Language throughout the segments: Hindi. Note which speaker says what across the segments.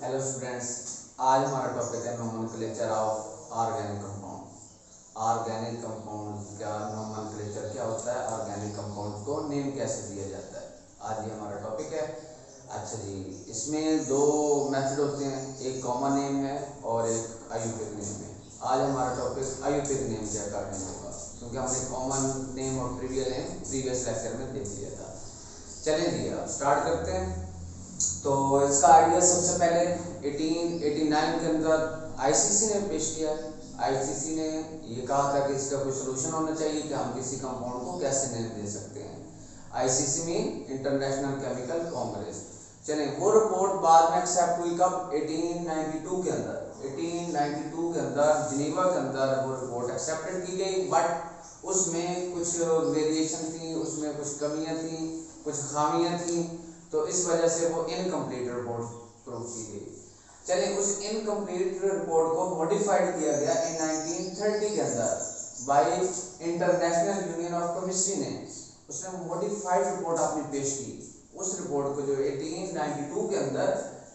Speaker 1: हेलो स्टूडेंट्स, आज हमारा टॉपिक है nomenclature of organic compound. Organic compound का नोमेनक्लेचर क्या होता है, ऑर्गेनिक कंपाउंड को नेम कैसे दिया जाता है, आज ये हमारा टॉपिक है। अच्छा जी, इसमें दो मेथड होते हैं, एक कॉमन नेम है और एक आयुर्वेदिक नेम है। आज हमारा टॉपिक आयुर्वेदिक नेम के अकॉर्डिंग होगा, क्योंकि हमने कॉमन नेम और प्रीवियस लेक्चर में देख लिया था। चलें जी, अब स्टार्ट करते हैं। तो इसका आइडिया सबसे पहले 1889 के अंदर आईसीसी ने पेश किया। आईसीसी ने ये कहा था कि इसका कोई सोल्यूशन होना चाहिए कि हम किसी कंपाउंड को कैसे नेम दे सकते हैं। आईसीसी में इंटरनेशनल केमिकल कांग्रेस। चलें, वो रिपोर्ट बाद में एक्सेप्ट हुई कब? 1892 के अंदर। 1892 के अंदर जिनेवा के अंदर वो रिपोर्ट एक्सेप्टेड की गई, बट उसमें कुछ वेरिएशन थी, उसमें कुछ कमियां थी, कुछ खामियां थी, तो इस वजह से वो इनकम्प्लीट रिपोर्ट प्रूव की गई। चलिए, उस इनकम्प्लीट रिपोर्ट को मॉडिफाइड किया गया इन 1930 के अंदर bye international union of chemistry ने। उसने मॉडिफाइड रिपोर्ट अपनी पेश की। उस रिपोर्ट को जो 1892 के अंदर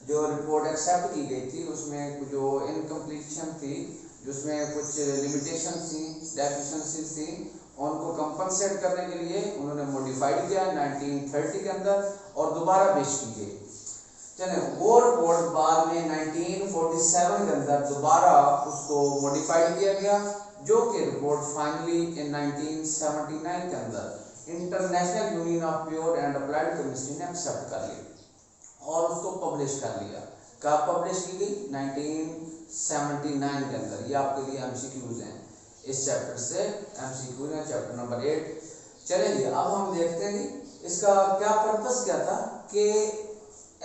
Speaker 1: जो रिपोर्ट एक्सेप्ट की गई थी, उसमें जो इनकम्प्लीशन थी, जिसमें कुछ लिमिटेशन थी, डेफिशिएंसी थी, उनको कंपनसेट करने के लिए उन्होंने मॉडिफाइड किया 1930 के अंदर और दोबारा पेश की गई। चलिए, वो रिपोर्ट बाद में 1947 के अंदर दोबारा उसको मॉडिफाइड किया गया, जो कि रिपोर्ट फाइनली इन 1979 के अंदर international union of pure and applied chemistry ने एक्सेप्ट कर ली और उसको पब्लिश कर लिया। कब पब्लिश की गई? 1979 के अंदर। ये आपके लिए एमसीक्यूज हैं इस चैप्टर से, एमसीक्यू है चैप्टर नंबर 8। चलिए, अब हम देखते हैं इसका क्या पर्पस क्या था कि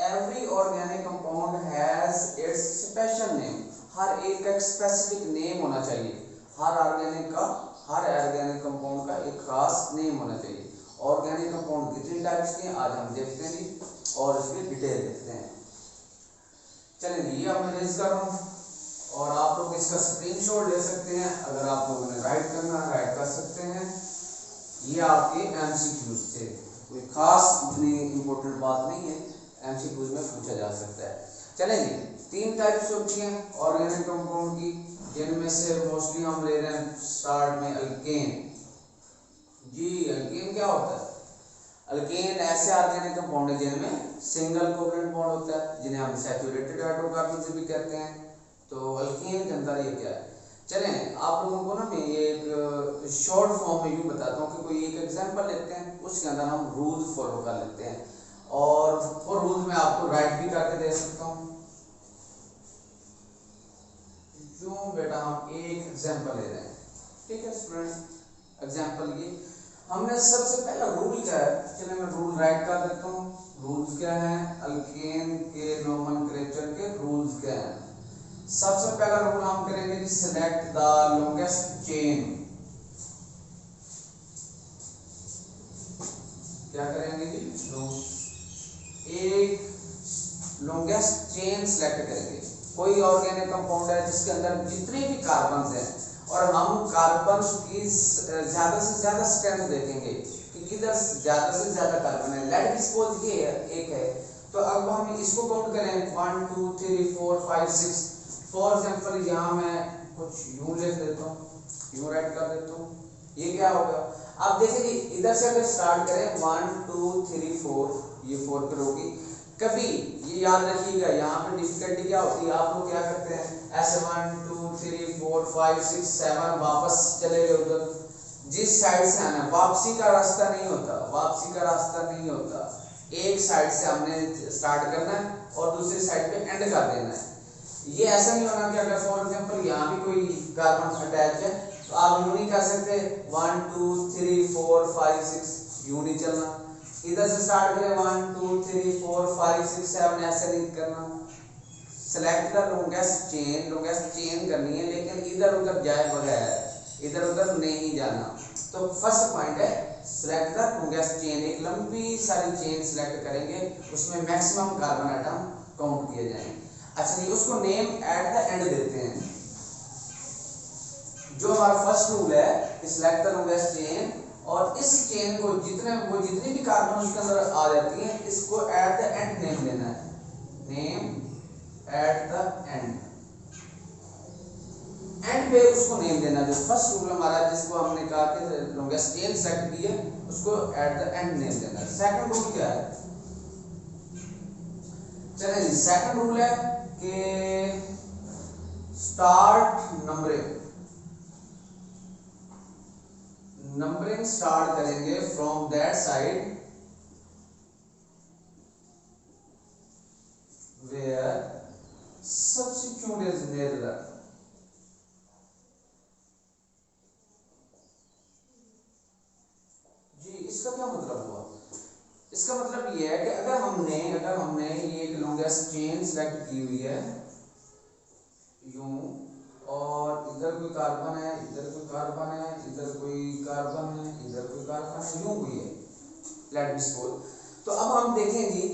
Speaker 1: every organic compound has its special name. हर एक का स्पेसिफिक नेम होना चाहिए। हर ऑर्गेनिक कंपाउंड का एक खास नेम होना चाहिए। ऑर्गेनिक कंपाउंड कितने टाइप्स के हैं आज हम देखते हैं जी, और इसकी डिटेल देखते हैं। चलिए, ये अब मैं रेज कर रहा हूँ और आप लोग इसका स्क्रीनशॉट ले सकते हैं। अगर आप लोगों ने राइट करना है, राइट कर सकते हैं। ये आपके एमसीक्यूज थे, कोई खास इतनी इंपॉर्टेंट बात नहीं है, एमसीक्यूज में पूछा जा सकता है। चलेंगे, 3 टाइप्स होती हैं ऑर्गेनिक कंपाउंड की, जिनमें से मोस्टली हम ले रहे हैं स्टार्ट में अल्केन। जी, अल्केन क्या होता है? अल्केन ऐसे ऑर्गेनिक कंपाउंड है जिनमें सिंगल कोवलेंट बॉन्ड होता है, जिन्हें हम सैचुरेटेड हाइड्रोकार्बन भी कहते हैं। तो अल्केन के अंदर ये क्या है? चलें, आप लोगों को ना मैं ये एक शॉर्ट फॉर्म में यूँ बताता हूँ कि कोई एक एग्जांपल लेते हैं, उसके अंदर हम रूल्स फॉलो कर लेते हैं और वो रूल्स मैं आपको राइट भी करके दे सकता हूँ। क्यों बेटा, हम एक एग्जांपल ले रहे हैं, ठीक है स्टूडेंट्स। एग्जांपल ये हमने सबसे पहला रूल क्या है, चलिए मैं रूल राइट कर देता हूँ। रूल्स क्या है? अल्केन के नोमेनक्लेचर के रूल्स क्या है? सबसे पहला रूल हम करेंगे कि सिलेक्ट द लॉन्गेस्ट चेन। क्या करेंगे जी? एक लॉन्गेस्ट चेन सिलेक्ट करेंगे। कोई ऑर्गेनिक कंपाउंड है जिसके अंदर जितने भी कार्बन हैं और हम कार्बन की ज्यादा से ज्यादा स्ट्रेंथ देखेंगे कि किधर ज्यादा से ज्यादा कार्बन है। लेट सपोज ये एक है, तो अब हम इसको काउंट करें 1 2 3 4 5 6। फॉर एग्जांपल यहाँ मैं कुछ यूं लिख देता हूँ, यूं राइट कर देता हूँ। ये क्या होगा? आप देखिए इधर से अगर स्टार्ट करें 1 2 3 4, ये 4 पर होगी। कभी ये याद रखिएगा, यहाँ पे डिफिकल्टी क्या होती है, आप लोग क्या करते हैं, ऐसे 1 2 3 4 5 6 7 वापस चले गए उधर। जिस साइड से आना, वापसी का रास्ता नहीं होता, वापसी का रास्ता नहीं होता। एक साइड से हमने स्टार्ट करना है और दूसरी साइड पे एंड कर देना है। ये ऐसा नहीं होना कि अगर फॉर एग्जांपल यहाँ भी कोई कार्बन अटैच है तो आप यूं नहीं कर सकते 1 2 3 4 5 6, यूं नहीं चलना। इधर से स्टार्ट करें 1 2 3 4 5 6 7, ऐसे नहीं करना। सेलेक्ट द लॉन्गेस्ट चेन करनी है, लेकिन इधर उधर जाए बगैर, इधर उधर नहीं जाना। तो फर्स्ट पॉइंट है सिलेक्ट द लॉन्गेस्ट चेन। एक लंबी सारी चेन सिलेक्ट करेंगे, उसमें मैक्सिमम कार्बन आइटम काउंट किए जाएंगे। अच्छा जी, उसको नेम एट द एंड देते हैं। जो हमारा फर्स्ट रूल है सिलेक्ट द लॉन्गेस्ट चेन, और इस चेन को जितनी भी कार्बन उसके अंदर आ जाती है, इसको एट द एंड नेम देना है। नेम एट द एंड पे उसको नेम देना। जो फर्स्ट रूल हमारा जिसको हमने कहा कि लॉन्गेस्ट चेन सेलेक्ट की है उसको एट द एंड नेम देना। सेकंड रूल क्या है, चलिए जी सेकंड रूल है कि स्टार्ट नंबरिंग स्टार्ट करेंगे from that side where substitute is nearer। इसका क्या मतलब हुआ, इसका मतलब ये है कि अगर हमने ये एक लॉन्गेस्ट चेन सेलेक्ट की हुई है यूं, और इधर कोई कार्बन है, इधर कोई कार्बन है, इधर कोई कार्बन है, इधर कोई कार्बन है, यूं हुई है, लेट मी सपोज। तो अब हम देखें जी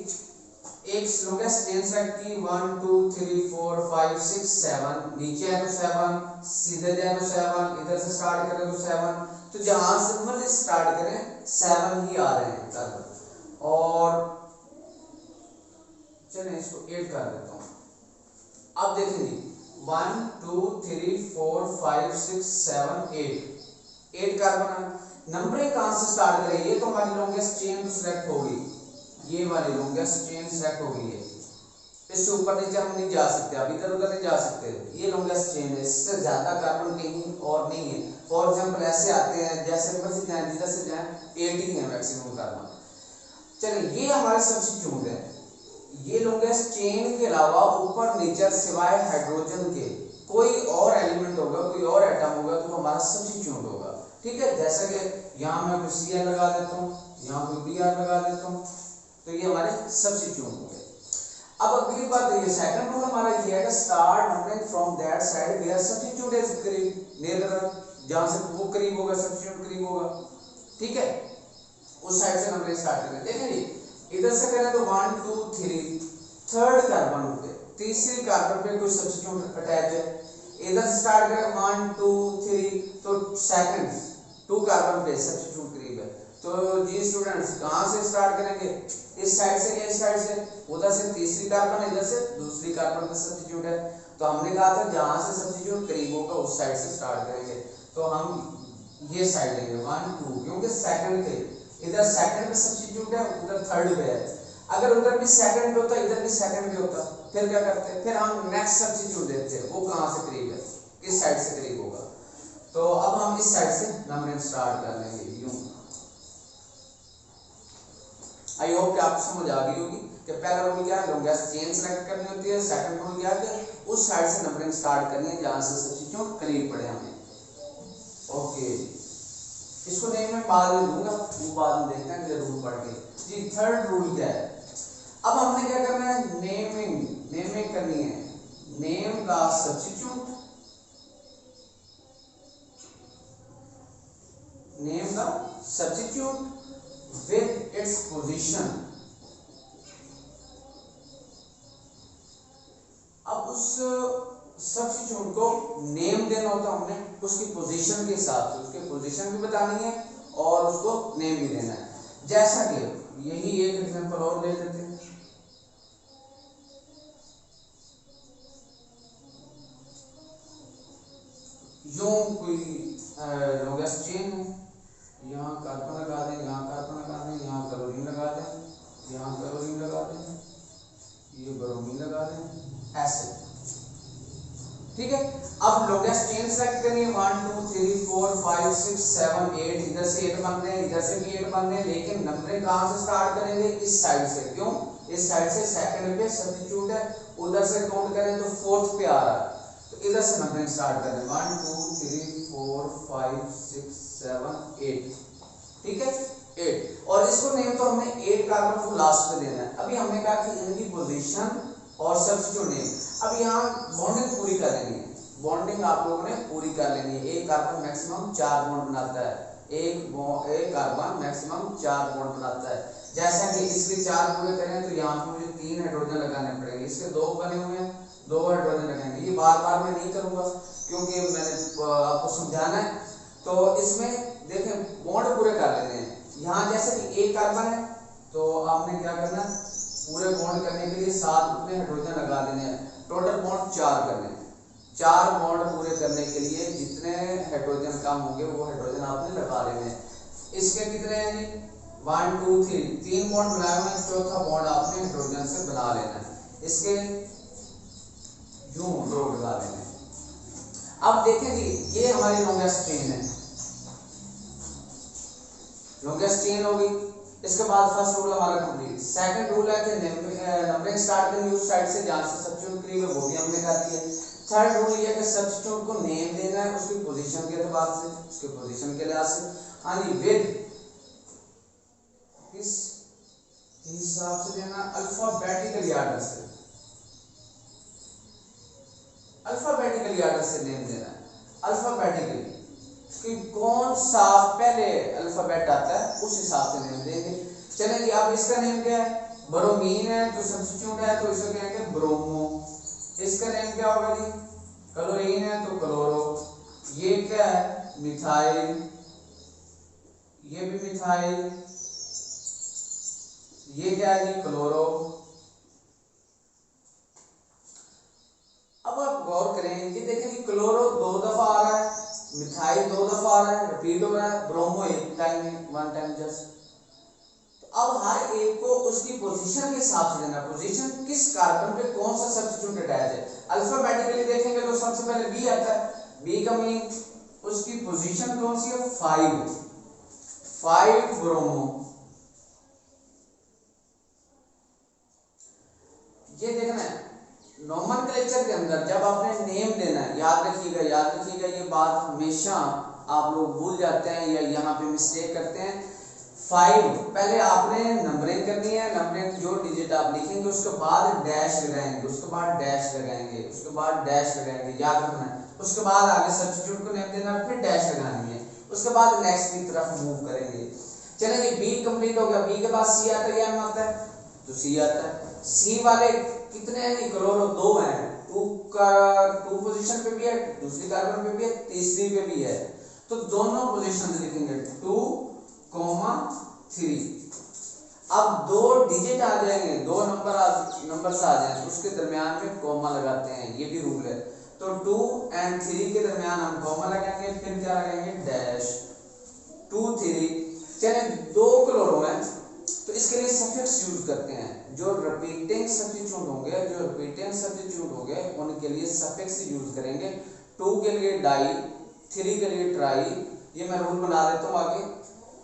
Speaker 1: एक लॉन्गेस्ट चेन सेलेक्ट की 1 2 3 4 5 6 7, नीचे है तो 7, सीधे जाए तो 7, इधर से स्टार्ट करें तो 7, तो जहां से मर्जी स्टार्ट करें 7 ही आ रहे हैं कार्बन। और चलिए इसको 8 कर देता हूं। अब देखेंगे 1 2 3 4 5 6 7 8 कार्बन। नंबरिंग कहां से स्टार्ट करें, ये तो हमारी लॉन्गेस्ट चेन तो सिलेक्ट हो गई, ये वाली लॉन्गेस्ट चेन सिलेक्ट हो गई है, इससे ऊपर नीचे हम नहीं जा सकते, अब इधर उधर नहीं जा सकते, ये लॉन्गेस्ट चेन है, इससे ज्यादा कार्बन कहीं और नहीं है। फॉर एग्जांपल ऐसे आते हैं जैसे ऊपर से जाए जिधर से जाए 80 है मैक्सिमम कार्बन। चलिए ये हमारे सब्स्टिट्यूट है, ये लॉन्गेस्ट चेन के अलावा ऊपर नीचे सिवाय हाइड्रोजन के कोई और एलिमेंट होगा, कोई और एटम होगा तो हमारा सब्स्टिट्यूट होगा। ठीक है, जैसे कि यहाँ मैं कोई Cl लगा देता हूँ, यहाँ कोई Br लगा देता हूँ, तो ये हमारे सब्स्टिट्यूट हो गए। अब अगली बात ये सेकंड रूल हमारा ये है कि start numbering from that side where substitute is करीब नियर, जहां से वो करीब होगा सब्स्टिट्यूट करीब होगा। ठीक है, उस साइड से नंबरिंग स्टार्ट करें। देखिए जी इधर से करें तो 1 2 3 थर्ड कार्बन पे, तीसरी कार्बन पे कोई सब्स्टिट्यूट अटैच है, इधर से स्टार्ट करें 1 2 3 तो सेकंड 2 कार्बन पे सब्स्टिट्यूट करीब है। तो जी स्टूडेंट्स कहां से स्टार्ट करेंगे, इस साइड से या इस साइड से, उधर से तीसरी कार्बन, इधर से दूसरी कार्बन का सब्स्टिट्यूट है, तो हमने कहा था जहां से सब्स्टिट्यूट करीब होगा उस साइड से स्टार्ट करेंगे। तो हम ये साइड लेंगे 1 2, क्योंकि सेकंड के इधर सेकंड पे सब्स्टिट्यूट है, उधर थर्ड पे है। अगर उधर भी सेकंड पे होता इधर भी सेकंड पे होता, फिर क्या करते, फिर हम नेक्स्ट सब्स्टिट्यूट देते हैं, वो कहां से करीब है, किस साइड से करीब होगा। तो अब हम इस साइड से नंबरिंग स्टार्ट कर लेंगे यूं। आई होप कि आपको समझ आ गई होगी कि पहला रूल क्या है, लॉन्गेस्ट चेन सेलेक्ट करनी होती है, सेकंड रूल क्या है उस साइड से नंबरिंग स्टार्ट करनी है जहां से सब्स्टिट्यूट करीब पड़े हमें। ओके, इसको नेम में बाद में दूंगा, वो बाद में देखते हैं कि रूल पढ़ के। जी थर्ड रूल क्या है, अब हमने क्या करना है, नेमिंग करनी है, name the substitute, name the substitute with its position। अब उस सब्स्टिट्यूट को नेम देना होता हमने उसकी पोजीशन के हिसाब से, उसकी पोजीशन भी बतानी है और उसको नेम भी देना है। जैसा कि यही एक एग्जांपल और ले लेते हैं, यूं कोई लॉन्गेस्ट चेन है, यहाँ कार्बन लगा दें, यहाँ कार्बन लगा दें, यहाँ क्लोरीन लगा दें, यहाँ क्लोरीन लगा दें, ये ब्रोमीन लगा दें, ऐसे। ठीक है, अब लॉन्गेस्ट चेन सेलेक्ट करनी है 1 2 3 4 5 6 7 8, इधर से 8 बन रहे हैं, इधर से भी 8 बन रहे हैं, लेकिन नंबरिंग कहां से स्टार्ट करेंगे, इस साइड से। क्यों, इस साइड से सेकंड पे सब्स्टिट्यूट है, उधर से काउंट करें तो फोर्थ पे आ रहा है, तो इधर से नंबरिंग स्टार्ट करें 1 2 3 4 5 6 7 8। ठीक है 8, और इसको नेम तो हमने 8 कार्बन को लास्ट में देना है। अभी हमने कहा कि इनकी पोजीशन और सब्स्टिट्यूट नेम। अब यहाँ बॉन्डिंग पूरी कर लेनी है, बॉन्डिंग आप लोगों ने पूरी कर लेनी है। एक कार्बन मैक्सिमम 4 बॉन्ड बनाता है, एक कार्बन मैक्सिमम 4 बॉन्ड बनाता है। जैसा कि इसके 4 पूरे करें तो यहाँ पे मुझे 3 हाइड्रोजन लगाने पड़ेंगे, इसके 2 बने हुए हैं, 2 हाइड्रोजन लगाएंगे। ये बार बार मैं नहीं करूंगा क्योंकि मैंने आपको समझाना है। तो इसमें देखें बॉन्ड पूरे कर लेने हैं। यहाँ जैसे कि एक कार्बन है तो आपने क्या करना, पूरे बॉन्ड करने के लिए 7 में हाइड्रोजन लगा देने हैं। टोटल बॉन्ड 4 करने हैं। 4 बॉन्ड पूरे करने के लिए जितने हाइड्रोजन कम होंगे वो हाइड्रोजन आपने लगा लेने हैं। इसके कितने हैं जी 1 2 3 3 बॉन्ड बनाए हुए हैं, चौथा बॉन्ड आपने हाइड्रोजन से बना लेना है। इसके यूं दो लगा लेने हैं। अब देखें जी ये हमारी लॉन्गेस्ट चेन है, लॉन्गेस्ट चेन होगी। इसके बाद फर्स्ट रूल हमारा कंप्लीट। सेकंड रूल है कि नंबरिंग स्टार्ट करनी उस साइड से जहां से सब्स्टिट्यूट करी है, वो भी हमने कर दिया। थर्ड रूल ये कि सब्स्टिट्यूट को नेम देना है उसकी पोजीशन के एतबार से, उसके पोजीशन के लिहाज से। हाँ जी विद किस हिसाब से देना, अल्फाबेटिकली ऑर्डर से, अल्फाबेटिकली ऑर्डर से नेम देना है। अल्फाबेटिकली कि कौन सा पहले अल्फाबेट आता है उस हिसाब से नेम देंगे। चलें जी अब इसका नेम क्या है, ब्रोमीन है तो सब्स्टिट्यूट है तो इसको कहेंगे ब्रोमो। इसका नेम क्या होगा जी, क्लोरीन है तो क्लोरो। ये क्या है मिथाइल, ये भी मिथाइल। ये क्या है जी क्लोरो। अब आप गौर करें कि देखें कि क्लोरो 2 दफा आ रहा है, मिथाइल 2 दफा आ रहा है, रिपीट हो रहा है, ब्रोमो एक टाइम है, 1 टाइम जस्ट। तो अब हर एक को उसकी पोजीशन के हिसाब से देना, पोजीशन किस कार्बन पे कौन सा सब्स्टिट्यूट अटैच है। अल्फाबेटिकली देखेंगे तो सबसे पहले बी आता है, बी का मीन उसकी पोजीशन कौन सी है 5 ब्रोमो। ये देखना है नोमेनक्लेचर के अंदर जब आपने नेम देना है, याद रखिएगा ये बात हमेशा आप लोग भूल जाते हैं या यहाँ पे मिस्टेक करते हैं। 5 पहले आपने नंबरिंग करनी है, नंबरिंग जो डिजिट आप लिखेंगे उसके बाद डैश लगाएंगे, उसके बाद डैश लगाएंगे, उसके बाद डैश लगाएंगे, याद रखना है। उसके बाद आगे सब्स्टिट्यूट को नेम देना, फिर डैश लगानी है, उसके बाद नेक्स्ट की तरफ मूव करेंगे। चलेंगे बी कंप्लीट हो गया, बी के बाद सी आता है, एम आता है तो सी आता है। सी वाले कितने हैं क्लोरो 2 हैं, 2 पोजीशन पे भी है, दूसरी कार्बन पे भी है, तीसरी पे भी है, तो दोनों पोजीशन लिखेंगे 2, 3। अब 2 डिजिट आ जाएंगे, 2 नंबर्स आ जाएंगे, उसके दरमियान में कॉमा लगाते हैं, ये भी रूल है। तो 2 और 3 के दरमियान हम कॉमा लगाएंगे, फिर क्या लगाएंगे डैश 2 3। चलिए 2 क्लोरो है तो इसके लिए सफिक्स यूज करते हैं। जो रिपीटिंग सब्स्टिट्यूट होंगे उनके लिए सफिक्स यूज करेंगे। 2 के लिए डाई, 3 के लिए ट्राई, ये मैं रूल बना देता हूँ आगे।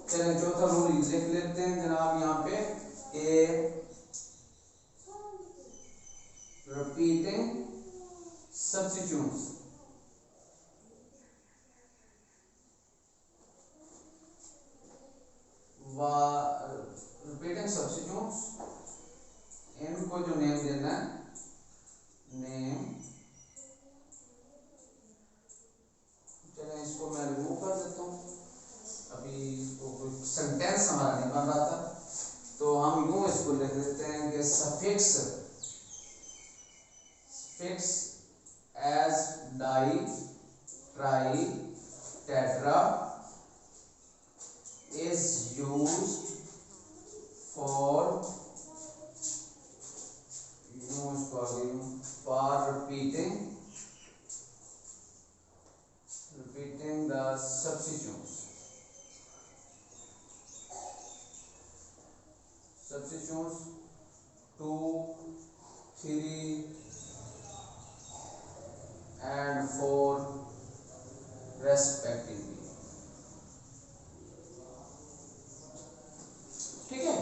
Speaker 1: चलिए चौथा रूल लिख लेते हैं जनाब यहाँ पे, ए रिपीटिंग सब्स्टिट्यूट्स रिपीटिंग सब्स्टिट्यूट्स, इनको जो नेम देना है, नेम, चलिए इसको मैं रिमूव कर देता हूँ, अभी इसको कोई सेंटेंस हमारा नहीं बन रहा था, तो हम यूं इसको लिख देते हैं कि suffix as di, tri, tetra is used for repeating the substitutes 2, 3 and 4 respectively। ठीक है,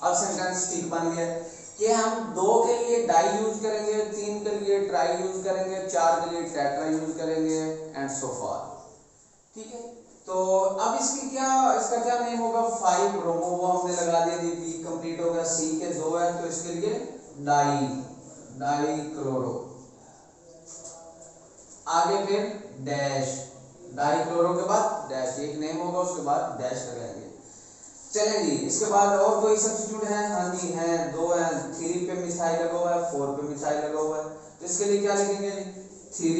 Speaker 1: अब सेंटेंस ठीक बन गया कि हम 2 के लिए डाई यूज करेंगे, 3 के लिए ट्राई यूज करेंगे, 4 के लिए टेट्रा यूज करेंगे एंड सो फार। ठीक है, तो अब इसका क्या नेम होगा 5 ब्रोमो, वो हमने लगा दिया, बी कंप्लीट हो गया। सी के 2 है तो इसके लिए डाई क्लोरो, आगे फिर डैश, डाई क्लोरो के बाद डैश, एक नेम होगा उसके बाद डैश लगाएंगे। चलें जी, इसके बाद और कोई सब्स्टिट्यूट है? हाँ जी है, 2 है, 3 पे मिथाइल लगा हुआ है, 4 पे मिथाइल लगा हुआ है, तो इसके लिए क्या लिखेंगे जी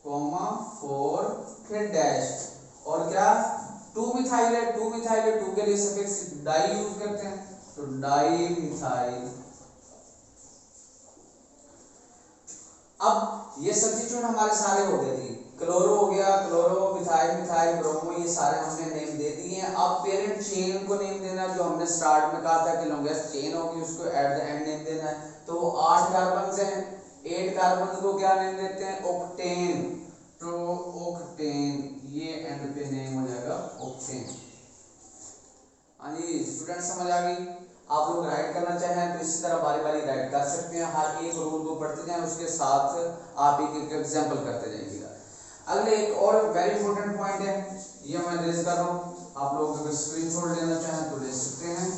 Speaker 1: 3, 4 फिर डैश, और क्या 2 मिथाइल है, 2 के लिए सफिक्स डाई यूज करते हैं, तो डाई मिथाइल। अब ये सब्स्टिट्यूट हमारे सारे हो गए जी, क्लोरो हो गया, क्लोरो, मिथाइल, मिथाइल, ब्रोमो, ये सारे हमने नेम दे दिए हैं। अब पेरेंट चेन को नेम देना, जो हमने स्टार्ट में कहा था कि लॉन्गेस्ट चेन होगी उसको एट द एंड नेम देना है। तो 8 कार्बन से हैं, 8 कार्बन को क्या नेम देते हैं? ऑक्टेन। तो ऑक्टेन, ये एंड पे नेम हो जाएगा ऑक्टेन। हाँ जी स्टूडेंट, समझ आ गई? आप लोग राइट करना चाहें तो इसी तरह बारी बारी राइट कर सकते हैं, हर एक रूल को पढ़ते जाएं, उसके साथ आप एक एग्जाम्पल करते जाइएगा। अगले एक और वेरी इंपॉर्टेंट पॉइंट है, ये मैं रेज कर रहा हूँ, आप लोग अगर स्क्रीनशॉट लेना चाहें तो ले सकते हैं।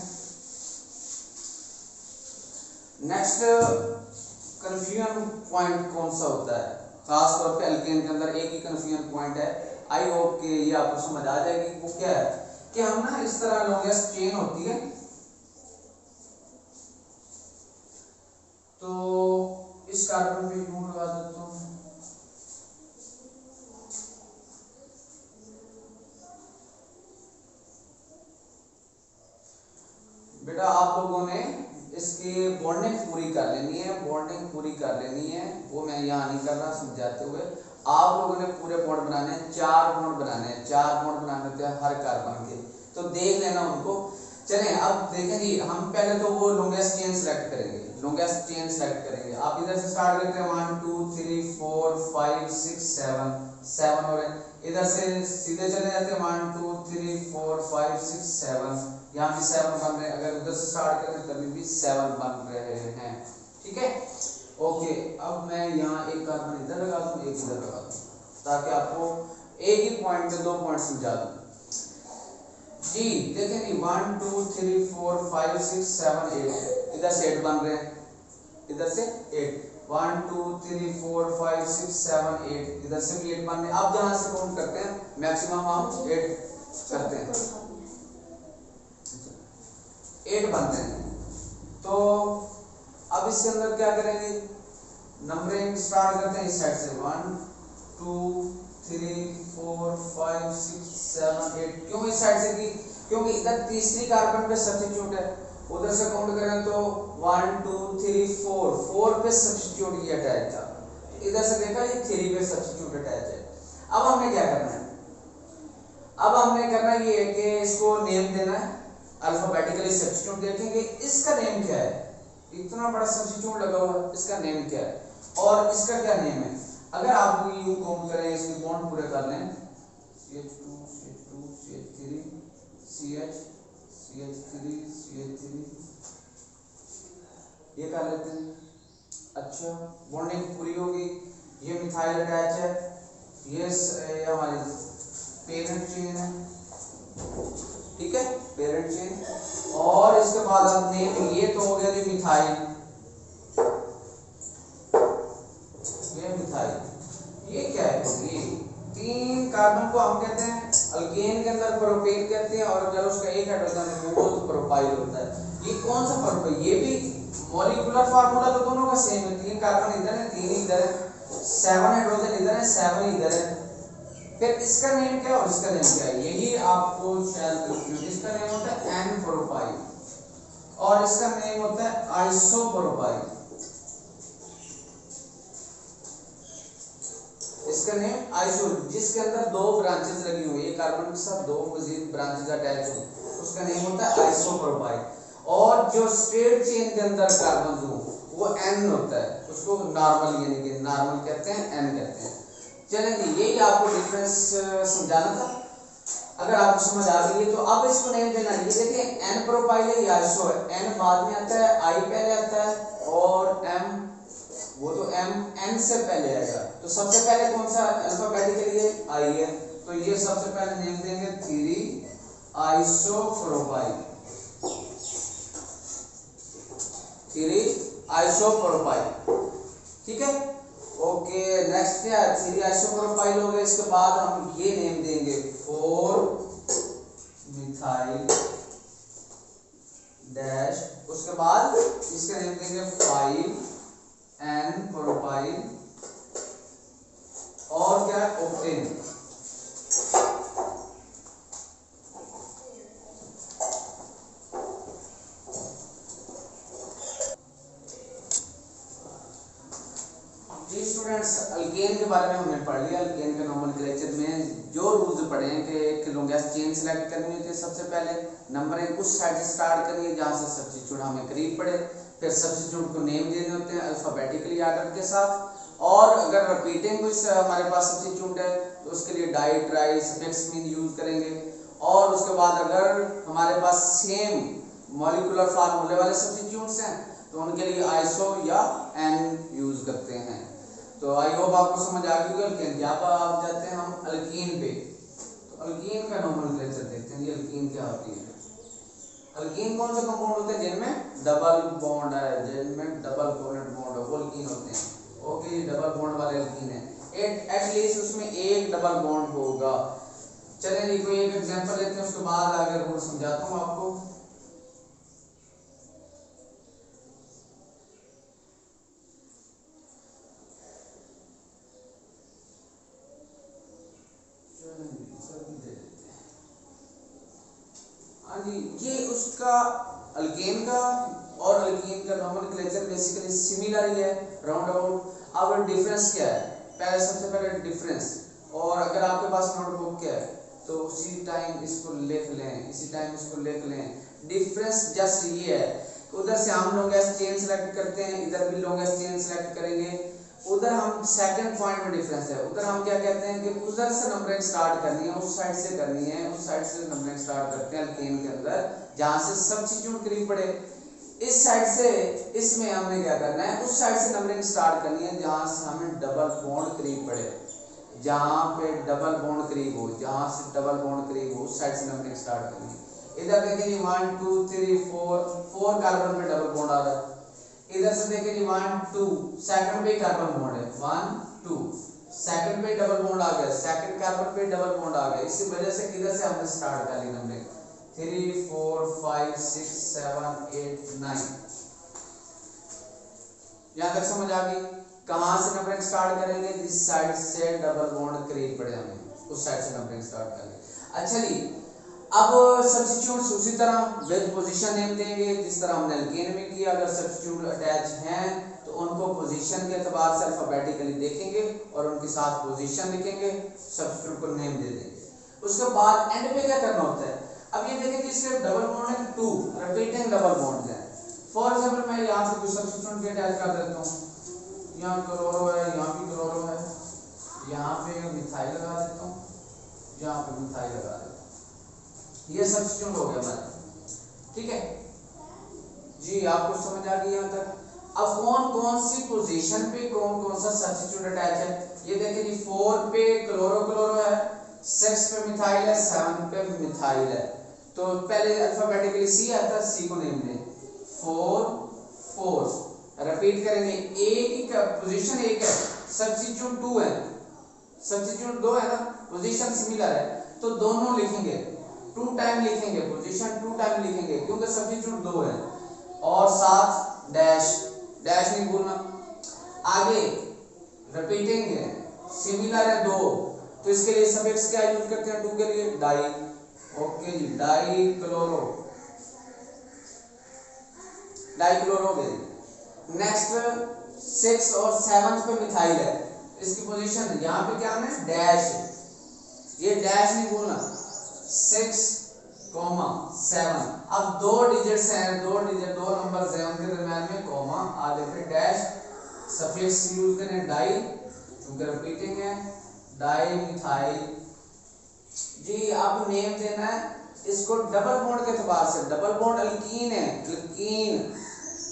Speaker 1: नेक्स्ट कंफ्यूजन पॉइंट कौन सा होता है? खास तौर पे एल्केन के अंदर एक ही कंफ्यूजन पॉइंट है, आई होप कि ये आपको समझ आ जाएगी। वो क्या है कि हम ना इस तरह लॉन्गेस्ट चेन होती है, तो इस कार्बन पे यूं लगा देता हूं, बेटा आप लोगों ने इसकी बॉन्डिंग पूरी कर लेनी है, बॉन्डिंग पूरी कर लेनी है, वो मैं यहाँ नहीं कर रहा समझाते हुए। आप लोगों ने पूरे बॉन्ड बनाने हैं, 4 बॉन्ड बनाने हैं, 4 बॉन्ड बनाने होते हैं हर कार्बन के, तो देख लेना उनको। चलें अब देखें जी, हम पहले तो वो लॉन्गेस्ट चेन सेलेक्ट करेंगे, लॉन्गेस्ट चेन सेलेक्ट करेंगे। आप इधर से स्टार्ट करते हैं 1 2 3 4 5 6 7 7 हो रहे हैं, इधर से सीधे चले जाते हैं 1 2 3 4 5 6 7, यहाँ भी 7 बन रहे हैं, अगर उधर से स्टार्ट करें तभी भी 7 बन रहे हैं। ठीक है, ओके। अब मैं यहाँ एक कार्बन इधर लगा दूं, एक इधर लगा दूं, ताकि आपको एक ही पॉइंट में 2 पॉइंट समझा दूं जी। देखें जी 1 2 3 4 5 6 7 8, इधर से 8 बन रहे हैं, इधर से 8, 1 2 3 4 5 6 7 8, इधर से भी 8 बन रहे हैं। अब जहां से काउंट करते हैं मैक्सिमम हम 8 करते हैं, 8 बनते हैं। तो अब इसके अंदर क्या करेंगे, नंबरिंग स्टार्ट करते हैं इस साइड से 1 2 3 4 5 6 7 8। क्यों इस साइड से की? क्योंकि इधर तीसरी कार्बन पे सब्स्टिट्यूट है, उधर से काउंट करें तो 1 2 3 4 पे सब्स्टिट्यूट ये अटैच था, इधर से देखा ये 3 पे सब्स्टिट्यूट अटैच है। अब हमने क्या करना है? अब हमने करना ये है कि इसको नेम देना है, अल्फाबेटिकली सब्स्टिट्यूट देखेंगे इसका नेम क्या है, इतना बड़ा सब्स्टिट्यूट लगा हुआ है, इसका नेम क्या है और इसका क्या नेम है। अगर आप यू काउंट करें, इसके बॉन्ड पूरे कर लें, CH2 CH2 CH3 CH CH3 CH3, ये कर लेते हैं। अच्छा बॉन्डिंग पूरी होगी, ये मिथाइल अटैच है, ये हमारी पेरेंट चेन है, ठीक है पेरेंट चेन। और इसके बाद हम नेम, ये तो हो गया जी मिथाइल, ये मिथाइल, ये क्या है? ये 3 कार्बन को हम कहते हैं अल्केन के अंदर प्रोपेन कहते हैं, और अगर उसका एक हाइड्रोजन है वो तो प्रोपाइल होता है। ये कौन सा प्रोपाइल? ये भी मॉलिक्यूलर फार्मूला तो दोनों का सेम है, 3 कार्बन इधर है 3 इधर है, 7 हाइड्रोजन इधर है 7 इधर है। फिर इसका नेम क्या और इसका नेम क्या है, यही आपको शायद कंफ्यूज। इसका नेम होता है एन प्रोपाइल और इसका नेम होता है आइसोप्रोपाइल, इसका नेम आइसो, जिसके अंदर 2 ब्रांचेस लगी हुई है, कार्बन के साथ 2 मजीद ब्रांचेस अटैच हो, उसका नेम होता है आइसोप्रोपाइल। और जो स्ट्रेट चेन के अंदर कार्बन हो वो एन होता है, उसको नॉर्मल यानी कि नॉर्मल कहते हैं, एन कहते हैं। चलें जी, यही आपको डिफरेंस समझाना था। अगर आपको समझ आ गई है तो अब इसको नेम देना, ये देखिए एन प्रोपाइल है या आइसो है, एन बाद में आता है, आई पहले आता है, और एम वो तो एम एन से पहले आएगा। तो सबसे पहले कौन सा अल्फाबेटिकली है? आई है, तो ये सबसे पहले नेम देंगे 3 आइसोप्रोपाइल, 3 आइसोप्रोपाइल, ठीक है ओके। नेक्स्ट क्या है? 3 आइसोप्रोपाइल हो गए, इसके बाद हम ये नेम देंगे 4 मिथाइल डैश, उसके बाद इसका नेम देंगे 5 एन प्रोपाइल, और क्या है? ऑक्टेन। जी फ्रेंड्स अल्केन के बारे में हमने पढ़ लिया। अल्केन के नोमेनक्लेचर में जो रूल्स पढ़े हैं कि एक लॉन्गेस्ट चेन सेलेक्ट करनी होती है, सबसे पहले नंबर 1 उस साइड से स्टार्ट करनी है जहाँ से सब्स्टिट्यूट हमें करीब पड़े, फिर सब्स्टिट्यूट को नेम देने होते हैं अल्फाबेटिकली आर्डर के साथ, और अगर रिपीटिंग कुछ हमारे पास सब्स्टिट्यूट है तो उसके लिए di tri suffix mean use करेंगे, और उसके बाद अगर हमारे पास सेम मॉलिक्यूलर फार्मूले वाले सब्स्टिट्यूट्स हैं तो उनके लिए आइसो या एन यूज करते हैं। तो आई होप आपको समझ आ गई अल्केन क्या। अब आप जाते हैं हम अल्कीन पे। तो अल्कीन का नोमेनक्लेचर देखते हैं, ये अल्कीन क्या होती है। अल्कीन कौन से कंपाउंड होते हैं जिनमें डबल बॉन्ड है, जिनमें डबल कोवेलेंट बॉन्ड है, वो अल्कीन होते हैं। ओके, डबल बॉन्ड वाले अल्कीन है, एटलीस्ट उसमें एक डबल बॉन्ड होगा। चलें जी कोई एक एग्जांपल लेते हैं, उसके बाद आगे रूल समझाता हूँ आपको। हाँ जी, ये उसका अल्केन का और अल्कीन का नोमेनक्लेचर बेसिकली सिमिलर ही है राउंड अबाउट। अब डिफरेंस क्या है, पहले सबसे पहले डिफरेंस, और अगर आपके पास नोटबुक क्या है तो उसी टाइम इसको लिख लें, इसी टाइम इसको लिख लें। डिफरेंस जस्ट ये है, उधर से हम लॉन्गेस्ट चेन सेलेक्ट करते हैं, इधर भी लॉन्गेस्ट चेन सेलेक्ट करेंगे। उधर हम सेकंड पॉइंट में डिफरेंस है, उधर हम क्या कहते हैं कि उधर से नंबरिंग स्टार्ट करनी है, उस साइड से करनी है, उस साइड से नंबरिंग स्टार्ट करते हैं अल्केन के अंदर जहां से सब्स्टिट्यूट करीब पड़े। इस साइड से इसमें हमने क्या करना है, उस साइड से नंबरिंग स्टार्ट करनी है जहां से हमें डबल बॉन्ड करीब पड़े, जहां पे डबल बॉन्ड करीब हो, जहां से डबल बॉन्ड करीब हो उस साइड से नंबरिंग स्टार्ट करनी है। इधर देखिए 1 2 3 4 कार्बन पे डबल बॉन्ड आ रहा है। इधर से देखिए जी 1 2 सेकंड पे कार्बन बॉन्ड है, 1 2 सेकंड पे डबल बॉन्ड आ गया, सेकंड कार्बन पे डबल बॉन्ड आ गया। इसी वजह से इधर से हमने स्टार्ट कर ली नंबरिंग 3 4 5 6 7 8 9। यहां तक समझ आ गई। कहां से नंबरिंग स्टार्ट करेंगे, जिस साइड से डबल बॉन्ड करीब पड़े हमें उस साइड से नंबरिंग स्टार्ट करेंगे। अच्छा जी, अब सब्स्टिट्यूट्स उसी तरह विद पोजीशन नेम देंगे जिस तरह हमने अल्केन में किया। अगर सब्स्टिट्यूट अटैच हैं तो उनको पोजीशन के एतबार से अल्फाबेटिकली देखेंगे और उनके साथ पोजीशन लिखेंगे, सब्स्टिट्यूट को नेम दे देंगे। उसके बाद एंड पे क्या करना होता है, अब ये देखें कि इसके डबल बॉन्ड है 2 रिपीटिंग डबल बॉन्ड्स हैं। फॉर एग्जांपल मैं यहां से कुछ सब्स्टिट्यूट भी अटैच कर देता हूं, यहां क्लोरो है, यहां भी क्लोरो है, यहां पे मिथाइल लगा देता हूं, यहां पे मिथाइल लगा देता हूं, ये सब्स्टिट्यूट हो गया हमारा। ठीक है जी, आपको समझ आ गई यहां तक। अब कौन कौन सी पोजीशन पे कौन कौन सा सब्स्टिट्यूट अटैच है, ये देखिए जी 4 पे क्लोरो है, 6 पे मिथाइल है, 7 पे मिथाइल है। तो पहले अल्फाबेटिकली सी आता है, सी को नेम दें 4 4। रिपीट करेंगे, एक ही का पोजीशन एक है, सब्स्टिट्यूट 2 है, सब्स्टिट्यूट 2 है ना, पोजीशन सिमिलर है तो दोनों लिखेंगे 2 टाइम लिखेंगे, पोजीशन 2 टाइम लिखेंगे क्योंकि सब्स्टिट्यूट 2 है, और साथ डैश नहीं भूलना। आगे रिपीटिंग है, सिमिलर है 2, तो इसके लिए सफिक्स क्या यूज करते हैं 2 के लिए, डाई। ओके जी, डाई क्लोरो गई। नेक्स्ट 6 और 7 पे मिथाइल है, इसकी पोजीशन यहाँ पे क्या है डैश, ये डैश नहीं भूलना, 6, 7। अब 2 डिजिट्स हैं, 2 नंबर्स हैं, उनके दरम्यान में कॉमा, आगे फिर डैश, सफिक्स यूज करें डाई क्योंकि रिपीटिंग है, डाई मिथाइल। जी आप नेम देना है इसको डबल बॉन्ड के एतबार से, डबल बॉन्ड अल्कीन है, अल्कीन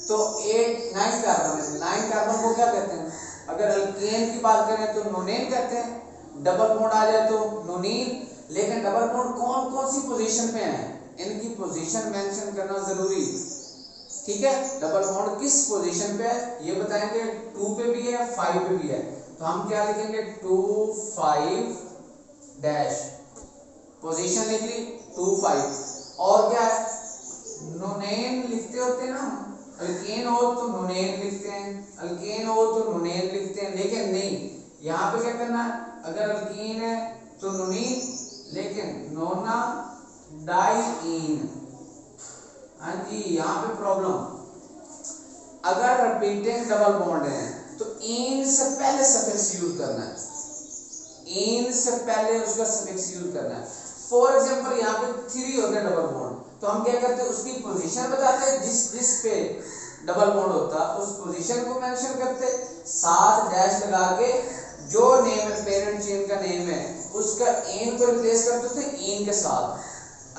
Speaker 1: तो 9 कार्बन है, 9 कार्बन को क्या कहते हैं, अगर अल्केन की बात करें तो नोनेन कहते हैं, डबल बॉन्ड आ जाए तो नोनीन। लेकिन डबल बॉन्ड कौन कौन सी पोजीशन पे हैं, इनकी पोजीशन मेंशन करना जरूरी। ठीक है, डबल बॉन्ड किस पोजीशन पे है ये बताएंगे, 2 पे भी है, 5 पे भी है, तो हम क्या लिखेंगे 2 5 डैश, पोजीशन लिख ली 2 5। और क्या है, नोनेन लिखते होते हैं ना, अल्केन हो तो नोनेन लिखते हैं, अल्केन हो तो नोनेन लिखते हैं, लेकिन नहीं, यहाँ पे क्या करना है, अगर अल्कीन है तो नोनीन, लेकिन नोना डाइईन। हाँ जी, यहाँ पे प्रॉब्लम, अगर रिपीटिंग डबल बॉन्ड है तो इन से पहले सफिक्स यूज करना है, इन से पहले उसका सफिक्स यूज करना है। फॉर एग्जांपल यहाँ पे 3 होते हैं डबल बॉन्ड, तो हम क्या करते हैं उसकी पोजीशन बताते हैं, जिस पे डबल बॉन्ड होता उस पोजीशन को मेंशन करते, साथ डैश लगा के जो नेम है पेरेंट चेन का नेम है उसका एन को रिप्लेस करते थे एन के साथ।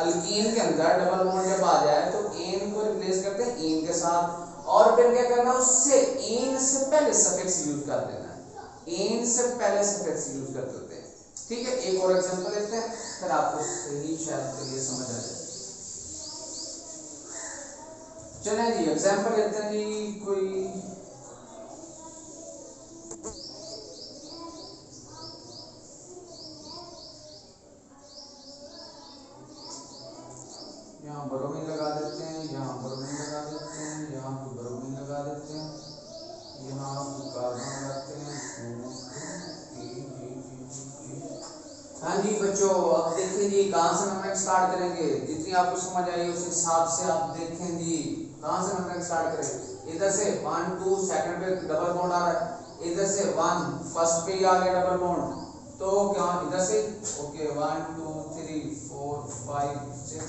Speaker 1: अल्कीन के अंदर डबल बॉन्ड जब आ जाए तो एन को रिप्लेस करते हैं एन के साथ, और फिर क्या करना उससे एन से पहले सफिक्स यूज कर देना है, एन से पहले सफिक्स यूज करते होते हैं। ठीक है, एक और एग्जांपल लेते हैं फिर आपको सही शायद क्लियर समझ आ जाए। चलें जी एग्जांपल लेते हैं जी, कोई यहाँ ब्रोमीन लगा देते हैं, यहाँ ब्रोमीन लगा देते हैं, यहाँ पे ब्रोमीन लगा देते हैं, यहाँ पे कार्बन लगाते हैं। हाँ जी बच्चों, अब देखें जी कहाँ से नंबरिंग स्टार्ट करेंगे, जितनी आपको समझ आई उस हिसाब से आप देखें जी कहाँ से नंबरिंग स्टार्ट करेंगे। इधर से 1 2 सेकंड पे डबल बॉन्ड आ रहा है, इधर से 1 फर्स्ट पे ही आ गया डबल बॉन्ड, तो क्या इधर से ओके 1 2 3 4 5 6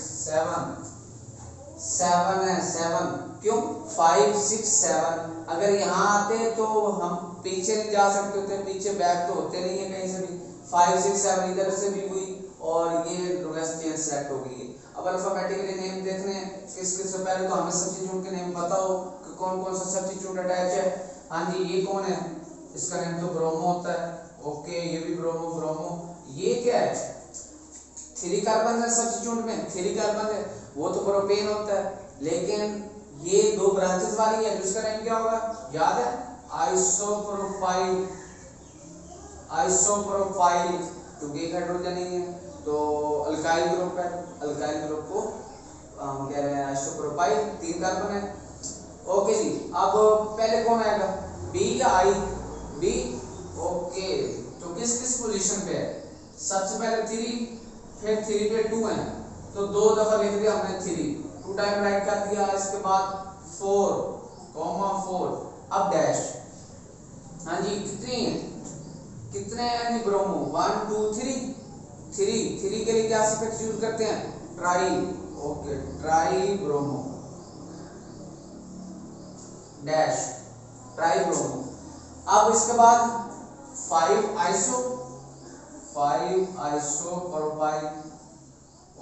Speaker 1: 7 है 7, क्यों 5 6 7, अगर यहाँ आते तो हम पीछे नहीं जा सकते होते, पीछे बैक तो होते नहीं है कहीं से भी, 5 6 7 इधर से भी हुई और ये रोगेस्ट चेन सेलेक्ट हो गई। अब अल्फाबेटिकली नेम देखने हैं किस किस से पहले, तो हमें सब्स्टिट्यूट के नेम पता हो कि कौन कौन सा सब्स्टिट्यूट अटैच है। हाँ जी ये कौन है, इसका नेम तो ब्रोमो होता है, ओके ये भी ब्रोमो ब्रोमो। ये क्या है 3 कार्बन है सब्स्टिट्यूट में, 3 कार्बन है, वो तो प्रोपेन होता है, लेकिन ये 2 ब्रांचेस वाली है जिसका नेम क्या होगा याद है, आइसोप्रोपाइल, आइसोप्रोपाइल क्योंकि एक हाइड्रोजन ही है तो अल्काइल ग्रुप है, अल्काइल ग्रुप को हम कह रहे हैं आइसोप्रोपाइल, 3 कार्बन है। ओके जी, अब पहले कौन आएगा बी या आई, बी, ओके तो किस किस पोजीशन पे है, सबसे पहले 3, फिर 3 पे 2 है, तो 2 दफा लिख दिया हमने 3, 2 टाइम राइट कर दिया, इसके बाद 4, अब डैश। हाँ जी कितने हैं जी ब्रोमो 1 2 3 के लिए क्या सफिक्स यूज करते हैं try, okay try bromo dash try bromo. अब इसके बाद 5 आइसोप्रोपाइल,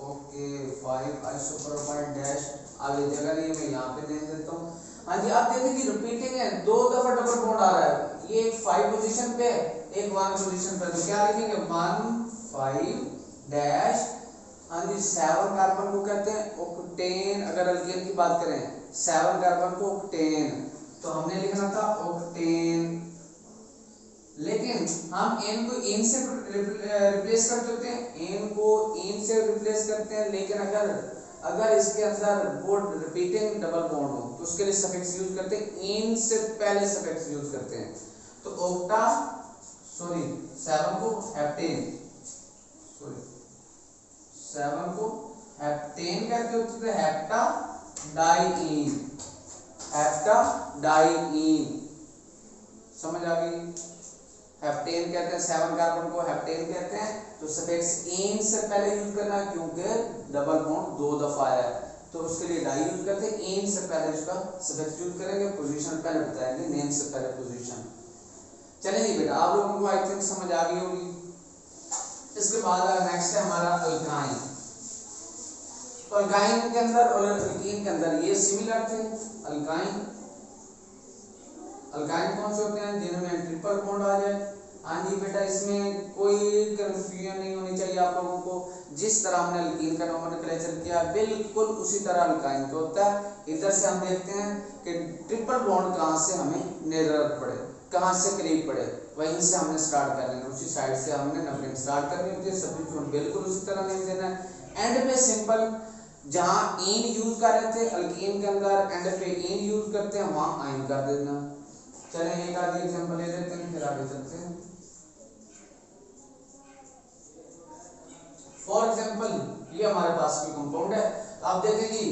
Speaker 1: ओके 5 आइसोप्रोपाइल डैश, आगे जगह नहीं मैं यहाँ पे दे देता हूँ। हाँ जी आप देखें कि रिपीटिंग है, 2 दफा डबल बॉन्ड आ रहा है, ये एक 5 पोजीशन पे एक 1 पोजीशन पे, तो क्या लिखेंगे 1 5 डैश। हाँ जी 7 कार्बन को कहते हैं ऑक्टेन, अगर अल्केन की बात करें 7 कार्बन को ऑक्टेन, तो हमने लिखना था ऑक्टेन, लेकिन हम एन को इन से रिप्लेस कर देते हैं, एन को इन से रिप्लेस करते हैं, लेकिन अगर इसके अंदर वो रिपीटिंग डबल बॉन्ड हो तो उसके लिए सफिक्स यूज करते हैं, इन से पहले सफिक्स यूज करते हैं, तो ऑक्टा 7 को हेप्टेन, 7 को हेप्टेन कहते होते थे, हेप्टा डाइईन, समझ आ गई, हेप्टेन कहते हैं 7 कार्बन को हेप्टेन कहते हैं, तो सफिक्स इन से पहले यूज करना क्योंकि डबल बॉन्ड 2 दफा है, तो उसके लिए डाई यूज करते हैं, इन से पहले उसका सफिक्स यूज करेंगे, पोजीशन पहले बताएंगे, नेम से पहले पोजीशन। चलिए जी बेटा आप लोगों को आई थिंक समझ आ गई होगी। इसके बाद नेक्स्ट है हमारा अल्काइन, तो अल्काइन के अंदर और अल्कीन के अंदर ये सिमिलर थे। अल्काइन कौन से होते हैं जिनमें ट्रिपल बॉन्ड आ जाए। हाँ जी बेटा इसमें कोई कंफ्यूजन नहीं होनी चाहिए आप लोगों को, जिस तरह हमने अल्कीन का नोमेनक्लेचर किया बिल्कुल उसी तरह अल्काइन का होता है। इधर से हम देखते हैं कि ट्रिपल बॉन्ड कहाँ से हमें नियर पड़े, कहाँ से करीब पड़े, वहीं से हमने स्टार्ट कर लेना, उसी साइड से हमने नंबरिंग स्टार्ट करनी होती है, सब्स्टिट्यूट बिल्कुल उसी तरह नहीं देना है। एंड में सिंपल जहाँ इन यूज कर रहे थे अल्कीन के अंदर एंड पे इन यूज करते हैं वहां आइन कर देना। चलें एक आधी एग्जांपल ले लेते हैं फिर आगे चलते हैं। फॉर एग्जांपल ये हमारे पास की कंपाउंड है, तो आप देखें जी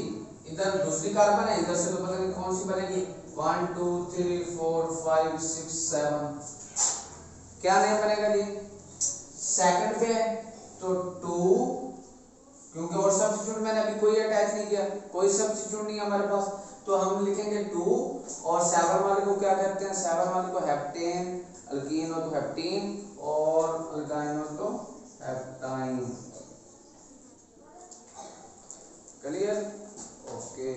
Speaker 1: इधर दूसरी कार्बन है, इधर से तो पता नहीं कौन सी बनेगी, 1 2 3 4 5 6 7, क्या नेम बनेगा जी? सेकंड पे है तो 2, क्योंकि और सब्स्टिट्यूट मैंने अभी कोई अटैच नहीं किया, कोई सब्स्टिट्यूट नहीं है हमारे पास, तो हम लिखेंगे 2। और 7 वाले को क्या कहते हैं? 7 वाले को हेप्टेन, अल्कीन हो तो हेप्टीन और अल्काइन हो तो हेप्टाइन। क्लियर? ओके।